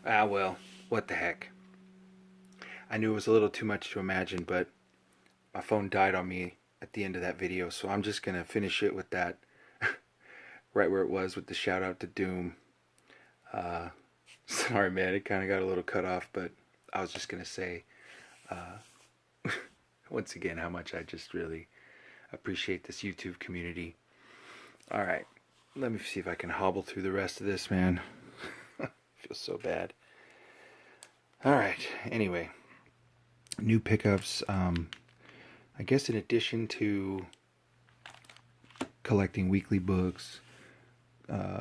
Ah, well, what the heck. I knew it was a little too much to imagine, but my phone died on me at the end of that video, so I'm just gonna finish it with that right where it was with the shout out to Doom. Uh, Sorry, man, it kind of got a little cut off, but I was just gonna say once again how much I just really appreciate this YouTube community. All right, let me see if I can hobble through the rest of this, man. Feels so bad. All right, anyway, new pickups. I guess in addition to collecting weekly books,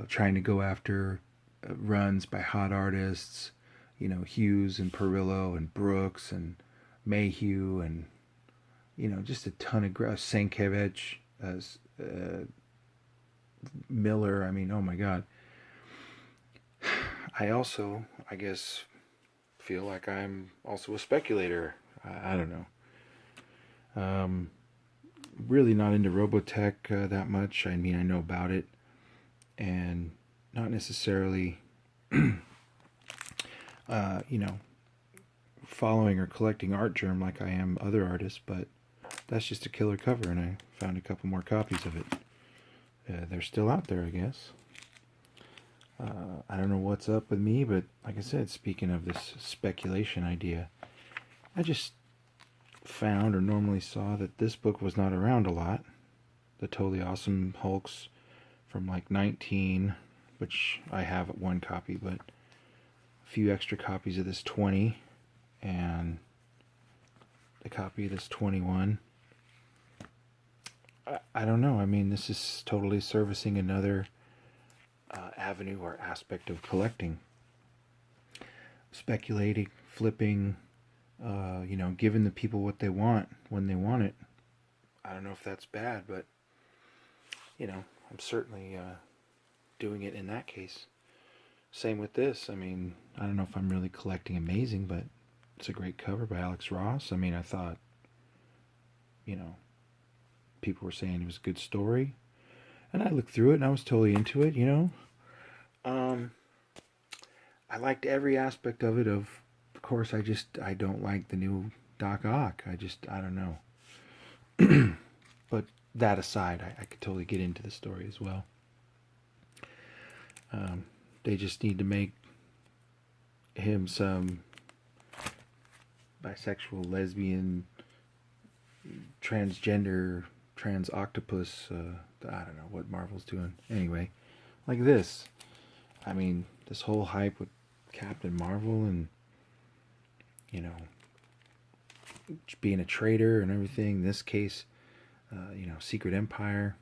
trying to go after runs by hot artists, Hughes and Perillo and Brooks and Mayhew and, just a ton of Sankiewicz, Miller. I mean, oh my God. I also, I guess, feel like I'm also a speculator. I don't know. Really not into Robotech that much. I mean, I know about it, and not necessarily, following or collecting Art Germ like I am other artists, but that's just a killer cover, and I found a couple more copies of it. They're still out there, I guess. I don't know what's up with me, but like I said, speaking of this speculation idea, I just found or normally saw that this book was not around a lot. The Totally Awesome Hulks from like 19, which I have one copy, but a few extra copies of this 20, and the copy of this 21. I don't know. I mean, this is totally servicing another avenue or aspect of collecting. Speculating, flipping, giving the people what they want when they want it. I don't know if that's bad, but, I'm certainly doing it in that case. Same with this. I mean, I don't know if I'm really collecting amazing, but it's a great cover by Alex Ross. I mean, I thought, people were saying it was a good story. And I looked through it and I was totally into it, I liked every aspect of it. Of course, I don't like the new Doc Ock. I don't know. But that aside, I could totally get into the story as well. They just need to make him some bisexual, lesbian, transgender, trans octopus. I don't know what Marvel's doing. Anyway, like this. I mean, this whole hype with Captain Marvel and, being a traitor and everything. In this case, Secret Empire.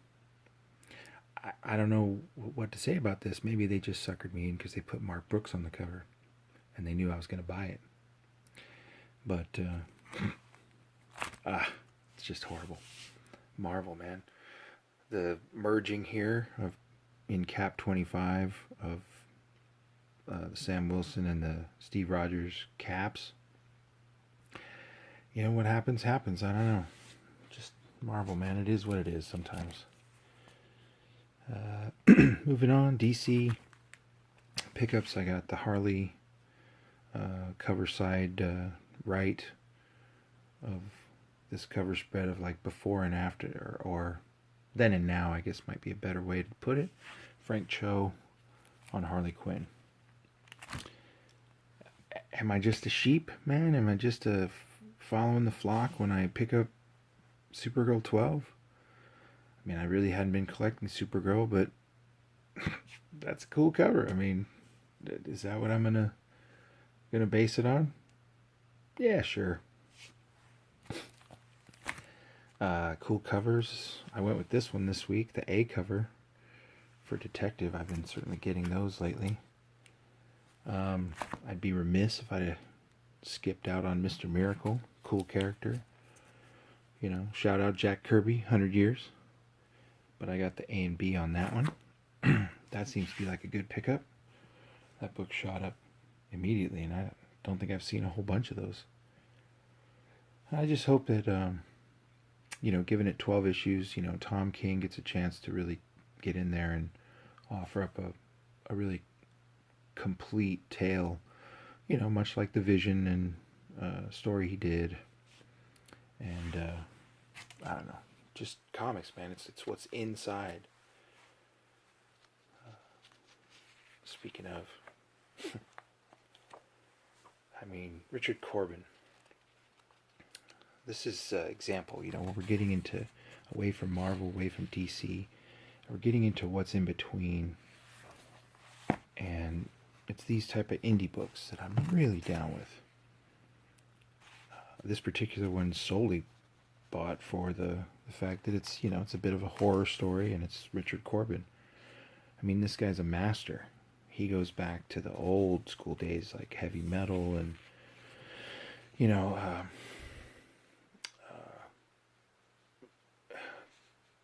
I don't know what to say about this. Maybe they just suckered me in because they put Mark Brooks on the cover and they knew I was going to buy it. But, it's just horrible. Marvel, man. The merging here in Cap 25 of the Sam Wilson and the Steve Rogers caps. What happens. I don't know. Just Marvel, man. It is what it is sometimes. Moving on, DC pickups. I got the Harley cover side right of this cover spread of like before and after, or then and now, I guess might be a better way to put it. Frank Cho on Harley Quinn. Am I just a sheep, man? Am I just following the flock when I pick up Supergirl 12? I mean, I really hadn't been collecting Supergirl, but that's a cool cover. I mean, is that what I'm gonna base it on? Yeah, sure. Cool covers. I went with this one this week, the A cover for Detective. I've been certainly getting those lately. I'd be remiss if I skipped out on Mr. Miracle. Cool character. Shout out Jack Kirby, 100 years. But I got the A and B on that one. That seems to be like a good pickup. That book shot up immediately, and I don't think I've seen a whole bunch of those. I just hope that, given it 12 issues, Tom King gets a chance to really get in there and offer up a really complete tale You know, much like the Vision and story he did. And I don't know, just comics, man. It's what's inside. Speaking of, I mean, Richard Corbin. This is example, you know, when we're getting into away from Marvel, away from DC, we're getting into what's in between, and it's these type of indie books that I'm really down with. This particular one solely bought for the fact that it's, you know, it's a bit of a horror story and it's Richard Corbin. I mean, this guy's a master. He goes back to the old school days, like heavy metal and, you know,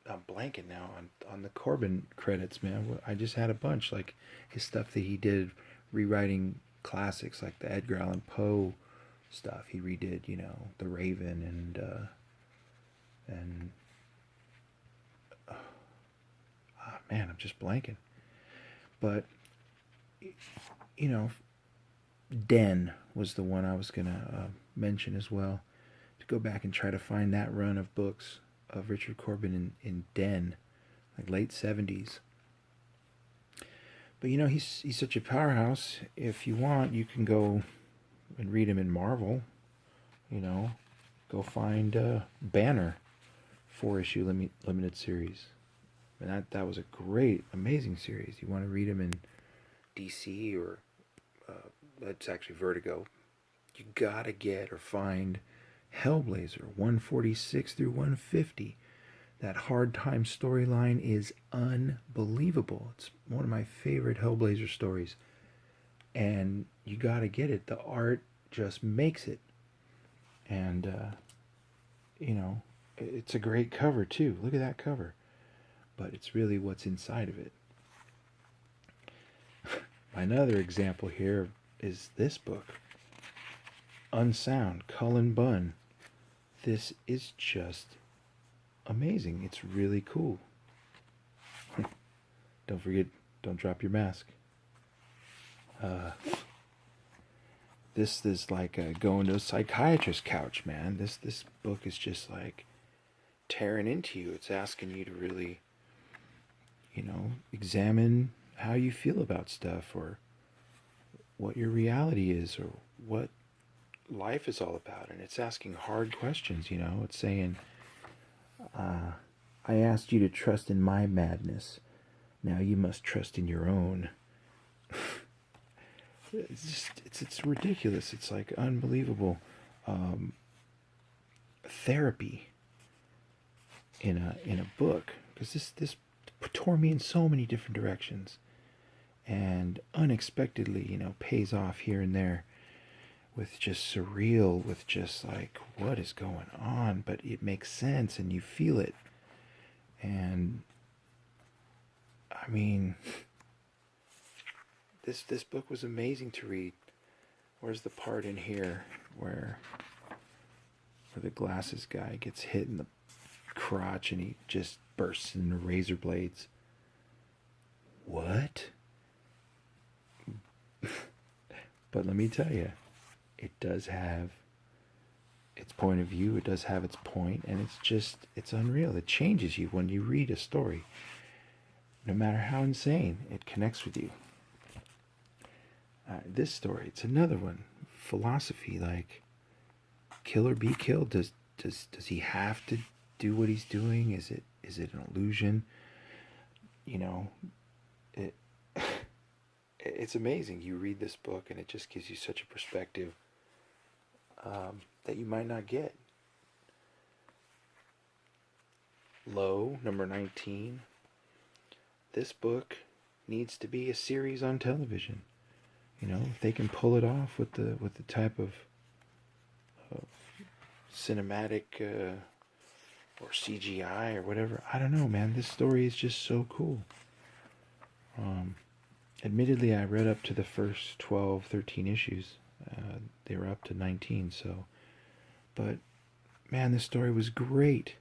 I'm blanking now on the Corbin credits, man. I just had a bunch, like his stuff that he did rewriting classics like the Edgar Allan Poe stuff. He redid, you know, The Raven and man, I'm just blanking. But you know, Den was the one I was gonna mention as well. To go back and try to find that run of books of Richard Corbin in Den, like late 70s. But you know, he's such a powerhouse. If you want, you can go and read him in Marvel. You know, go find Banner, 4-issue limited series. And that was a great, amazing series. You want to read him in DC or that's actually Vertigo. You gotta get or find Hellblazer 146 through 150. That hard time storyline is unbelievable. It's one of my favorite Hellblazer stories. And you gotta get it. The art just makes it. And, you know, it's a great cover too. Look at that cover. But it's really what's inside of it. Another example here is this book. Unsound, Cullen Bunn. This is just amazing. It's really cool. Don't forget, don't drop your mask. This is like going to a psychiatrist's couch, man. This book is just like tearing into you. It's asking you to really, you know, examine how you feel about stuff, or what your reality is, or what life is all about. And it's asking hard questions, you know. It's saying, I asked you to trust in my madness. Now you must trust in your own. It's ridiculous. It's like unbelievable therapy in a book, because this tore me in so many different directions, and unexpectedly, you know, pays off here and there with just surreal, with just like, what is going on? But it makes sense and you feel it. And I mean, this book was amazing to read. Where's the part in here where the glasses guy gets hit in the crotch and he just bursts into razor blades? What? But let me tell you, it does have its point of view. It does have its point, and it's unreal. It changes you when you read a story. No matter how insane, it connects with you. This story, it's another one. Philosophy, like, kill or be killed. Does he have to do what he's doing? Is it an illusion? You know, it's amazing. You read this book and it just gives you such a perspective that you might not get. Low, number 19. This book needs to be a series on television. You know, if they can pull it off with the type of cinematic or CGI or whatever, I don't know, man. This story is just so cool. Admittedly, I read up to the first 12, 13 issues. They were up to 19, so. But, man, this story was great.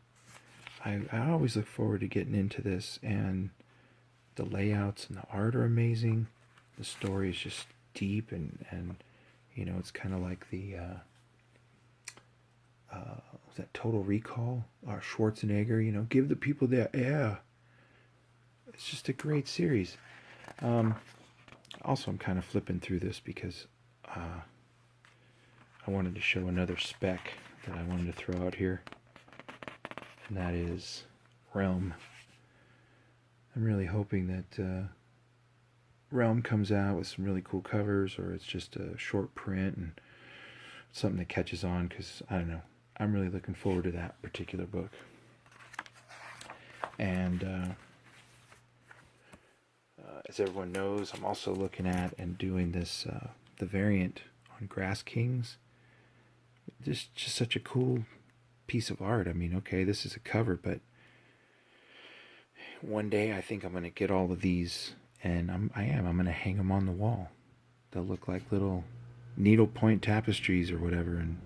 I always look forward to getting into this, and the layouts and the art are amazing. The story is just deep and You know, it's kind of like the was that Total Recall or Schwarzenegger. You know, give the people that. Yeah, it's just a great series. Also, I'm kind of flipping through this because I wanted to show another spec that I wanted to throw out here, and that is Realm. I'm really hoping that Realm comes out with some really cool covers, or it's just a short print and something that catches on, because I don't know, I'm really looking forward to that particular book. And as everyone knows, I'm also looking at and doing this the variant on Grass Kings. Just such a cool piece of art. I mean, okay, this is a cover, but one day I think I'm going to get all of these, and I'm going to hang them on the wall. They'll look like little needlepoint tapestries or whatever, and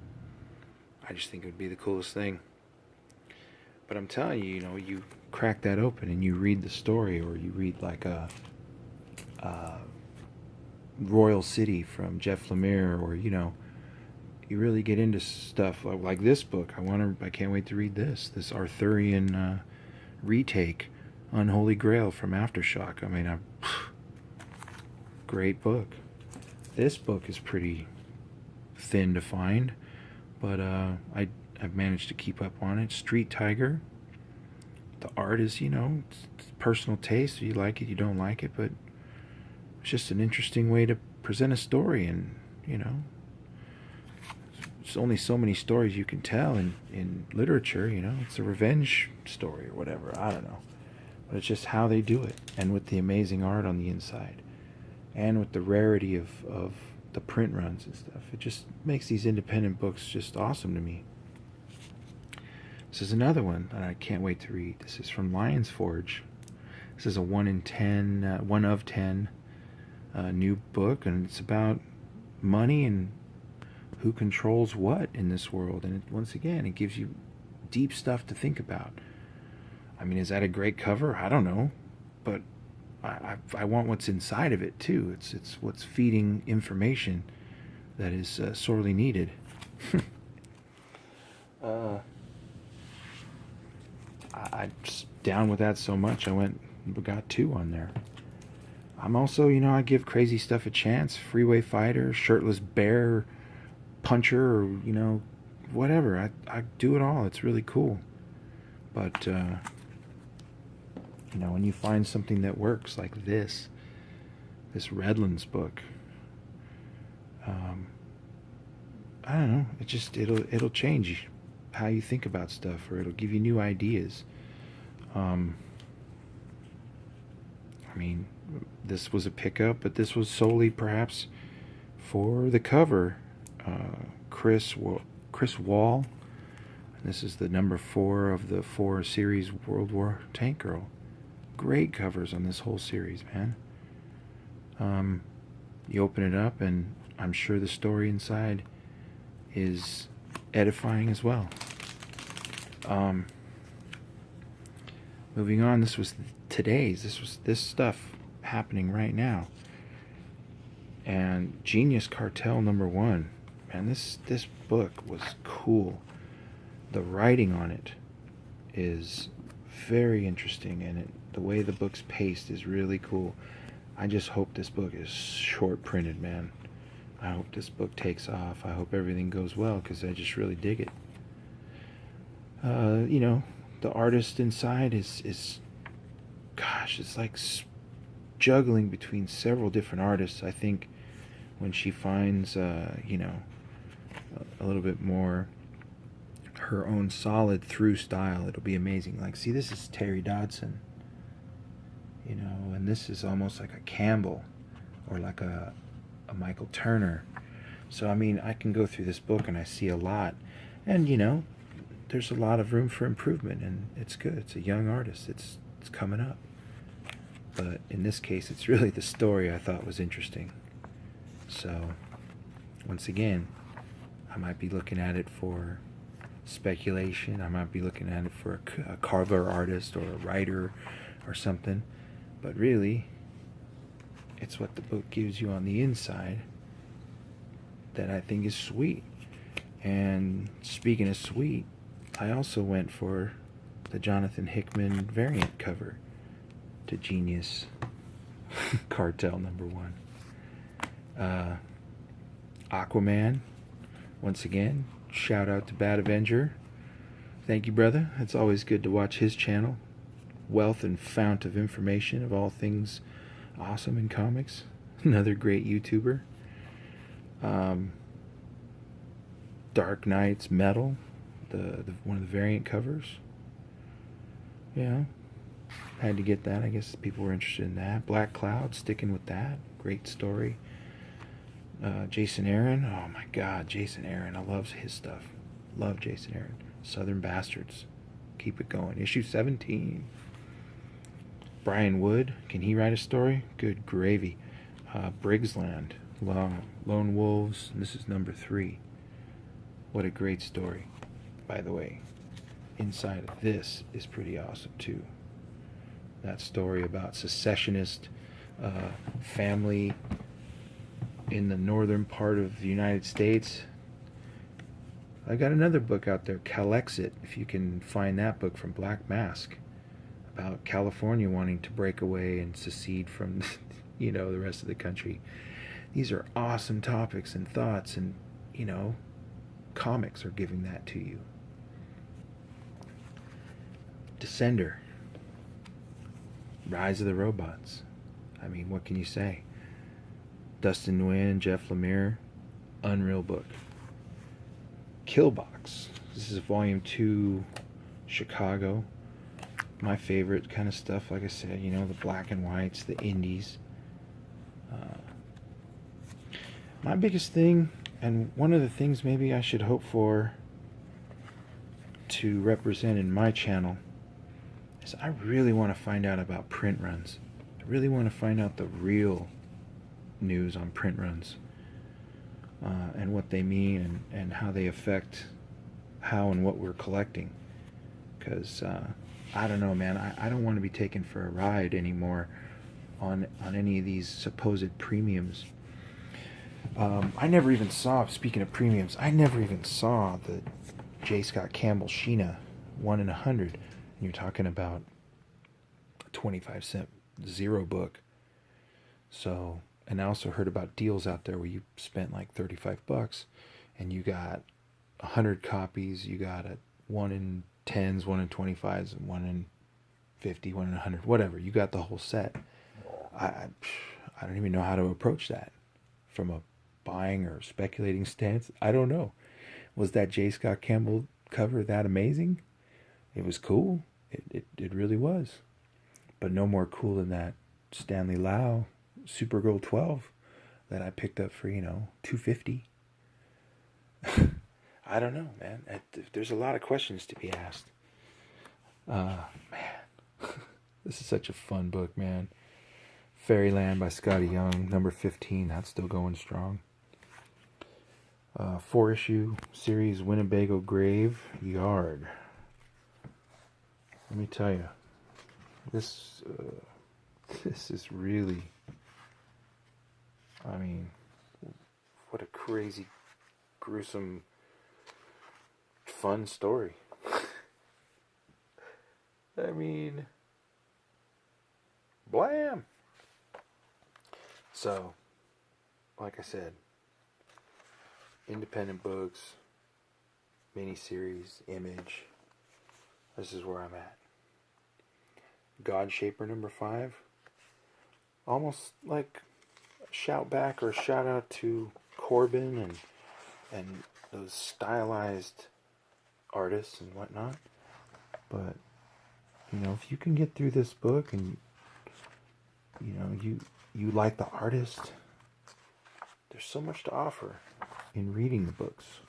I just think it would be the coolest thing. But I'm telling you, you know, you crack that open and you read the story, or you read like a Royal City from Jeff Lemire, or, you know, you really get into stuff like this book. I can't wait to read this Arthurian retake, Unholy Grail from Aftershock. I mean, great book. This book is pretty thin to find, but I've managed to keep up on it. Street Tiger. The art is, you know, it's personal taste. You like it, you don't like it, but it's just an interesting way to present a story. And, you know, there's only so many stories you can tell in literature, you know. It's a revenge story or whatever, I don't know. But it's just how they do it, and with the amazing art on the inside, and with the rarity of the print runs and stuff. It just makes these independent books just awesome to me. This is another one that I can't wait to read. This is from Lion's Forge. This is a 1 of 10 new book, and it's about money and who controls what in this world. And once again, it gives you deep stuff to think about. I mean, is that a great cover? I don't know, but I want what's inside of it too. It's what's feeding information that is sorely needed. I'm just down with that so much. Got 2 on there. I'm also, you know, I give crazy stuff a chance. Freeway Fighter, Shirtless Bear Puncher, or, you know, whatever. I do it all. It's really cool. But you know, when you find something that works, like this Redlands book, I don't know. It'll change how you think about stuff, or it'll give you new ideas. I mean, this was a pickup, but this was solely perhaps for the cover. Chris Wall. And this is the number 4 of the 4 series World War Tank Girl. Great covers on this whole series, man. You open it up, and I'm sure the story inside is edifying as well. Moving on, this was today's. This stuff happening right now. And Genius Cartel #1. Man, this book was cool. The writing on it is very interesting, and the way the book's paced is really cool. I just hope this book is short printed, man. I hope this book takes off. I hope everything goes well, because I just really dig it. You know, the artist inside is gosh, it's like juggling between several different artists. I think when she finds, you know, a little bit more her own solid through style, it'll be amazing. Like, see, this is Terry Dodson, you know, and this is almost like a Campbell, or like a Michael Turner. So, I mean, I can go through this book and I see a lot, and, you know, there's a lot of room for improvement, and it's good. It's a young artist. It's coming up. But in this case, it's really the story I thought was interesting. So, once again, I might be looking at it for speculation. I might be looking at it for a carver artist or a writer or something. But really, it's what the book gives you on the inside that I think is sweet. And speaking of sweet, I also went for the Jonathan Hickman variant cover to Genius Cartel #1. Aquaman, once again, shout out to Bad Avenger. Thank you, brother. It's always good to watch his channel. Wealth and fount of information of all things awesome in comics. Another great YouTuber. Dark Knight's Metal, the one of the variant covers. Yeah, had to get that. I guess people were interested in that. Black Cloud, sticking with that. Great story. Jason Aaron. Oh my God, Jason Aaron. I love his stuff. Love Jason Aaron. Southern Bastards. Keep it going. Issue 17. Brian Wood. Can he write a story? Good gravy. Briggsland. Lone Wolves. This is #3. What a great story. By the way, inside of this is pretty awesome too. That story about secessionist family in the northern part of the United States. I got another book out there, Calexit, if you can find that book, from Black Mask, about California wanting to break away and secede from the rest of the country. These are awesome topics and thoughts, and comics are giving that to you. Descender. Rise of the Robots. I mean, what can you say? Dustin Nguyen, Jeff Lemire. Unreal book. Killbox. This is volume 2, Chicago. My favorite kind of stuff, like I said, the black and whites, the indies. My biggest thing, and one of the things maybe I should hope for to represent in my channel, is I really want to find out about print runs. I really want to find out the real news on print runs, and what they mean, and how they affect how and what we're collecting. Because I don't know, man, I don't want to be taken for a ride anymore on any of these supposed premiums. I never even saw, speaking of premiums, I never even saw the J. Scott Campbell Sheena 1 in 100. And you're talking about a 25-cent zero book. So, and I also heard about deals out there where you spent like $35 and you got 100 copies. You got a 1 in 10s, 1 in 25s, and 1 in 50, 1 in 100, whatever. You got the whole set. I don't even know how to approach that from a buying or speculating stance. I don't know. Was that J. Scott Campbell cover that amazing? It was cool. It really was. But no more cool than that Stanley Lau Supergirl 12 that I picked up for, $250. I don't know, man. There's a lot of questions to be asked. Man. This is such a fun book, man. Fairyland by Scotty Young, #15. That's still going strong. 4-issue series, Winnebago Grave Yard. Let me tell you, this is really, I mean, what a crazy, gruesome, fun story. I mean, blam. So, like I said, independent books, miniseries, Image. This is where I'm at. Godshaper #5. Almost like a shout back or a shout out to Corbin and those stylized artists and whatnot. But if you can get through this book and you like the artist, there's so much to offer in reading the books.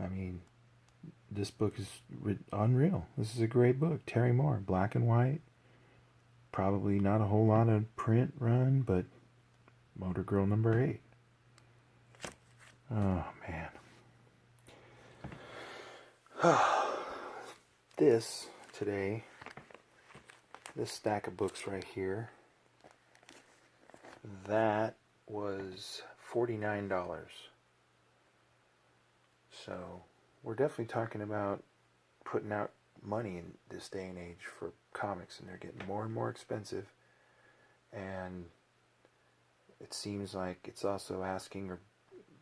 I mean, this book is unreal. This is a great book. Terry Moore, black and white. Probably not a whole lot of print run, but Motor Girl #8. Oh, man. This stack of books right here, that was $49. So we're definitely talking about putting out money in this day and age for comics, and they're getting more and more expensive. And it seems like it's also asking or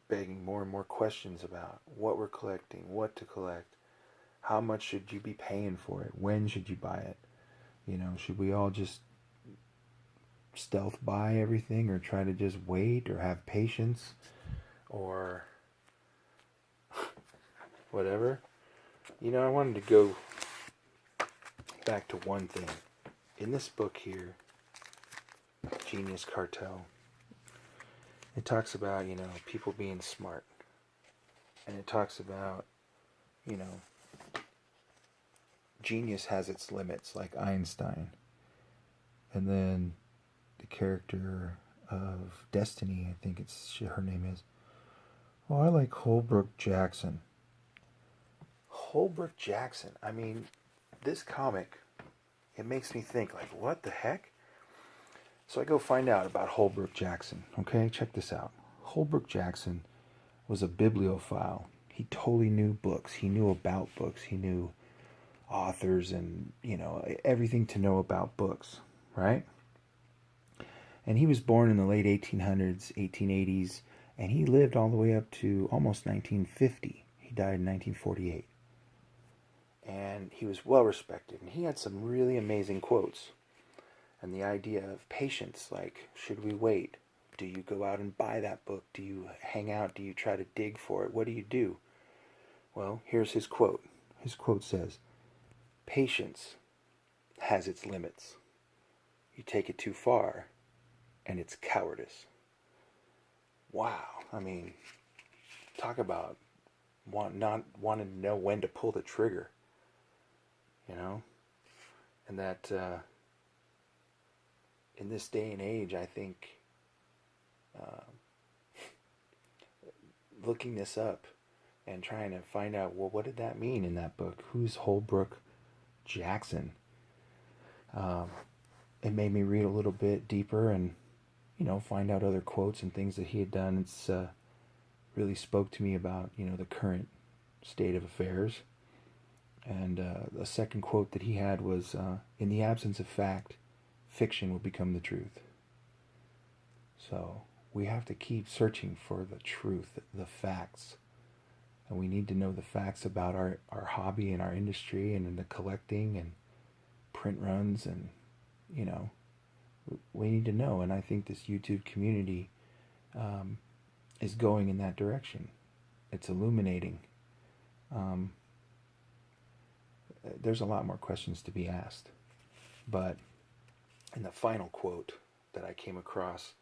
begging more and more questions about what we're collecting, what to collect, how much should you be paying for it, when should you buy it, should we all just stealth buy everything or try to just wait or have patience or whatever. I wanted to go back to one thing. In this book here, Genius Cartel, it talks about, people being smart. And it talks about, genius has its limits, like Einstein. And then the character of Destiny, I think her name is. Oh, I like Holbrook Jackson. Holbrook Jackson. I mean, this comic, it makes me think, like, what the heck? So I go find out about Holbrook Jackson. Okay, check this out. Holbrook Jackson was a bibliophile. He totally knew books. He knew about books. He knew authors and, everything to know about books, right? And he was born in the late 1800s, 1880s, and he lived all the way up to almost 1950. He died in 1948. And he was well respected, and he had some really amazing quotes. And the idea of patience, like, should we wait? Do you go out and buy that book? Do you hang out? Do you try to dig for it? What do you do? Well, here's his quote. His quote says, "Patience has its limits. You take it too far, and it's cowardice." Wow. I mean, talk about not wanting to know when to pull the trigger. And that in this day and age, I think looking this up and trying to find out, well, what did that mean in that book? Who's Holbrook Jackson? It made me read a little bit deeper and, find out other quotes and things that he had done. It's really spoke to me about, the current state of affairs. And the second quote that he had was, "In the absence of fact, fiction will become the truth." So we have to keep searching for the truth, the facts. And we need to know the facts about our hobby and our industry and the collecting and print runs and, we need to know. And I think this YouTube community is going in that direction. It's illuminating. There's a lot more questions to be asked. But in the final quote that I came across,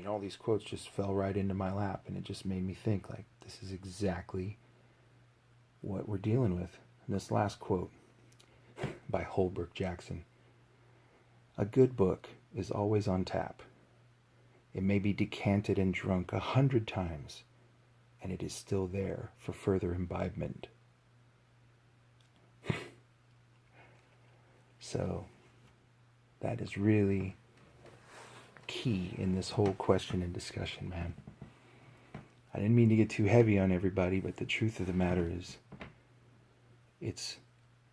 all these quotes just fell right into my lap, and it just made me think, like, this is exactly what we're dealing with. And this last quote by Holbrook Jackson: "A good book is always on tap. It may be decanted and drunk 100 times, and it is still there for further imbibement." So that is really key in this whole question and discussion, man. I didn't mean to get too heavy on everybody, but the truth of the matter is, it's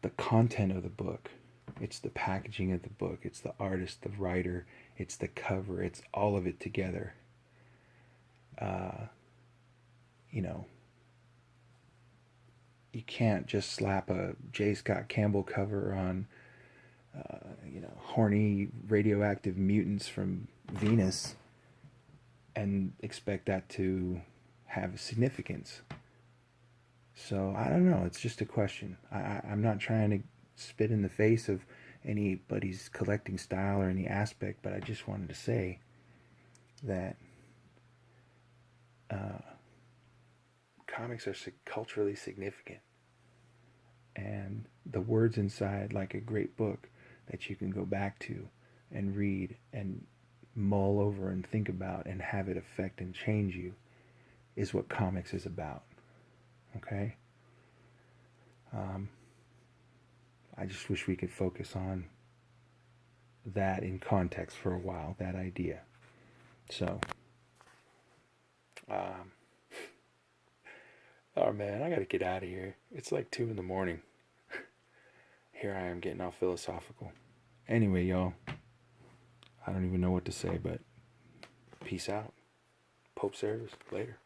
the content of the book. It's the packaging of the book. It's the artist, the writer. It's the cover. It's all of it together. You can't just slap a J. Scott Campbell cover on, horny radioactive mutants from Venus and expect that to have significance. So I don't know. It's just a question. I'm not trying to spit in the face of anybody's collecting style or any aspect, but I just wanted to say that comics are culturally significant, and the words inside, like a great book that you can go back to and read and mull over and think about and have it affect and change you, is what comics is about. Okay? I just wish we could focus on that in context for a while, that idea. So, oh man, I gotta get out of here. It's like 2 in the morning. Here I am getting all philosophical. Anyway, y'all, I don't even know what to say, but peace out. Pope service. Later.